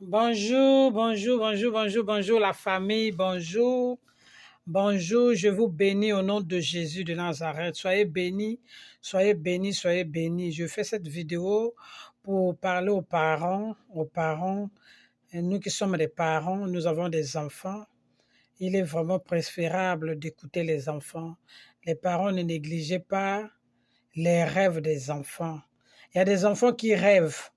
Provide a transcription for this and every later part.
Bonjour la famille, bonjour, je vous bénis au nom de Jésus de Nazareth. Soyez bénis, soyez bénis, soyez bénis. Je fais cette vidéo pour parler aux parents, et nous qui sommes des parents, nous avons des enfants. Il est vraiment préférable d'écouter les enfants. Les parents ne négligez pas les rêves des enfants. Il y a des enfants qui rêvent.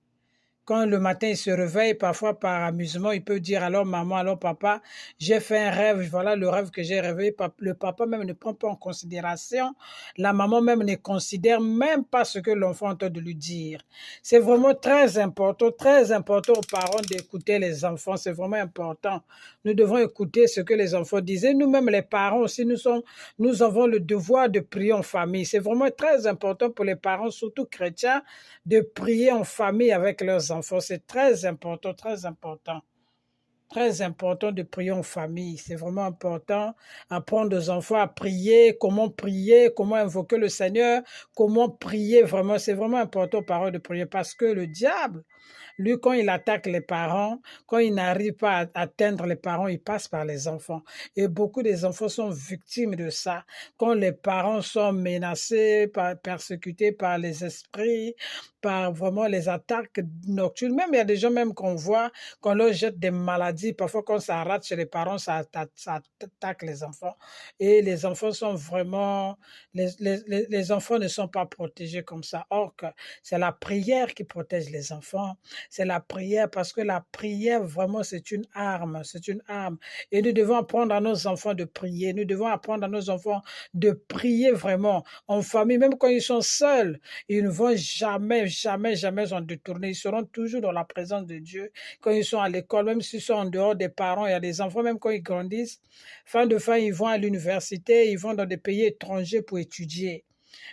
Quand le matin il se réveille, parfois par amusement, il peut dire alors maman, alors papa, j'ai fait un rêve, voilà le rêve que j'ai rêvé. Le papa même ne prend pas en considération, la maman même ne considère même pas ce que l'enfant est en train de lui dire. C'est vraiment très important aux parents d'écouter les enfants, c'est vraiment important. Nous devons écouter ce que les enfants disent. Et nous-mêmes les parents aussi, nous avons le devoir de prier en famille. C'est vraiment très important pour les parents, surtout chrétiens, de prier en famille avec leurs enfants. C'est très important, très important. Très important de prier en famille. C'est vraiment important. Apprendre aux enfants à prier, comment invoquer le Seigneur, comment prier vraiment. C'est vraiment important aux parents de prier parce que le diable, lui, quand il attaque les parents, quand il n'arrive pas à atteindre les parents, il passe par les enfants. Et beaucoup des enfants sont victimes de ça. Quand les parents sont menacés, persécutés par les esprits, par vraiment les attaques nocturnes. Même il y a des gens même qu'on voit, qu'on leur jette des maladies. Parfois, quand ça rate chez les parents, ça attaque les enfants. Et les enfants sont vraiment... Les enfants ne sont pas protégés comme ça. Or, que c'est la prière qui protège les enfants. C'est la prière parce que la prière, vraiment, c'est une arme. C'est une arme. Et nous devons apprendre à nos enfants de prier. Nous devons apprendre à nos enfants de prier vraiment en famille. Même quand ils sont seuls, ils ne vont jamais s'en détourner. Ils seront toujours dans la présence de Dieu. Quand ils sont à l'école, même s'ils sont en dehors des parents, il y a des enfants, même quand ils grandissent, fin de fin, ils vont à l'université, ils vont dans des pays étrangers pour étudier.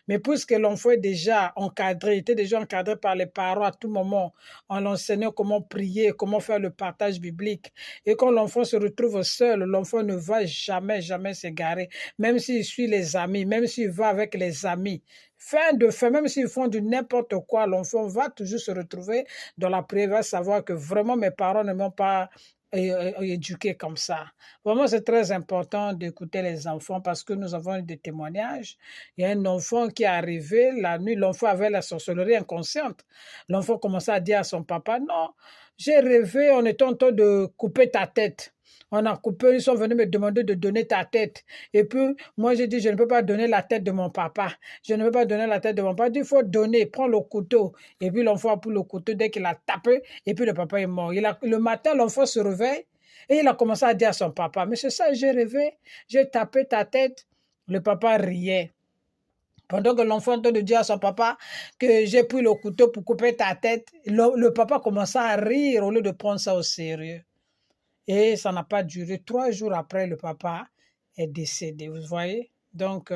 Mais puisque l'enfant est déjà encadré, il était déjà encadré par les parents à tout moment, en l'enseignant comment prier, comment faire le partage biblique. Et quand l'enfant se retrouve seul, l'enfant ne va jamais s'égarer, même s'il suit les amis, même s'il va avec les amis. Fin de fin, même s'ils font du n'importe quoi, l'enfant va toujours se retrouver dans la prière, va savoir que vraiment mes parents ne m'ont pas éduqué comme ça. Vraiment, c'est très important d'écouter les enfants parce que nous avons eu des témoignages. Il y a un enfant qui est arrivé la nuit, l'enfant avait la sorcellerie inconsciente. L'enfant commençait à dire à son papa, non, j'ai rêvé, on était en train de couper ta tête. On a coupé, ils sont venus me demander de donner ta tête. Et puis, moi, j'ai dit, je ne peux pas donner la tête de mon papa. Je ne peux pas donner la tête de mon papa. Il faut donner, prends le couteau. Et puis, l'enfant a pris le couteau dès qu'il a tapé. Et puis, le papa est mort. Le matin, l'enfant se réveille et il a commencé à dire à son papa, mais c'est ça, j'ai rêvé, j'ai tapé ta tête. Le papa riait. Pendant que l'enfant est en train de dire à son papa que j'ai pris le couteau pour couper ta tête, le papa commença à rire au lieu de prendre ça au sérieux. Et ça n'a pas duré. 3 jours après, le papa est décédé, vous voyez? Donc,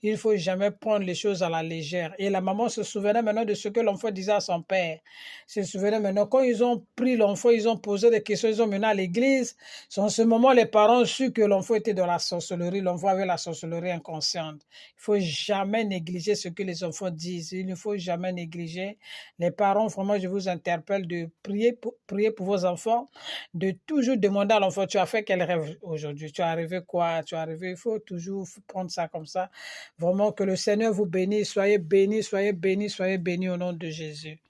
il ne faut jamais prendre les choses à la légère. Et la maman se souvenait maintenant de ce que l'enfant disait à son père. Se souvenait maintenant, quand ils ont pris l'enfant, ils ont posé des questions, ils ont mené à l'église. C'est en ce moment, les parents ont su que l'enfant était dans la sorcellerie, l'enfant avait la sorcellerie inconsciente. Il ne faut jamais négliger ce que les enfants disent. Il ne faut jamais négliger. Les parents, vraiment, je vous interpelle de prier pour vos enfants, de toujours demander à l'enfant, tu as fait quel rêve aujourd'hui? Tu as rêvé quoi? Tu as rêvé? Il faut toujours prendre ça comme ça. Vraiment que le Seigneur vous bénisse. Soyez bénis, soyez bénis, soyez bénis au nom de Jésus.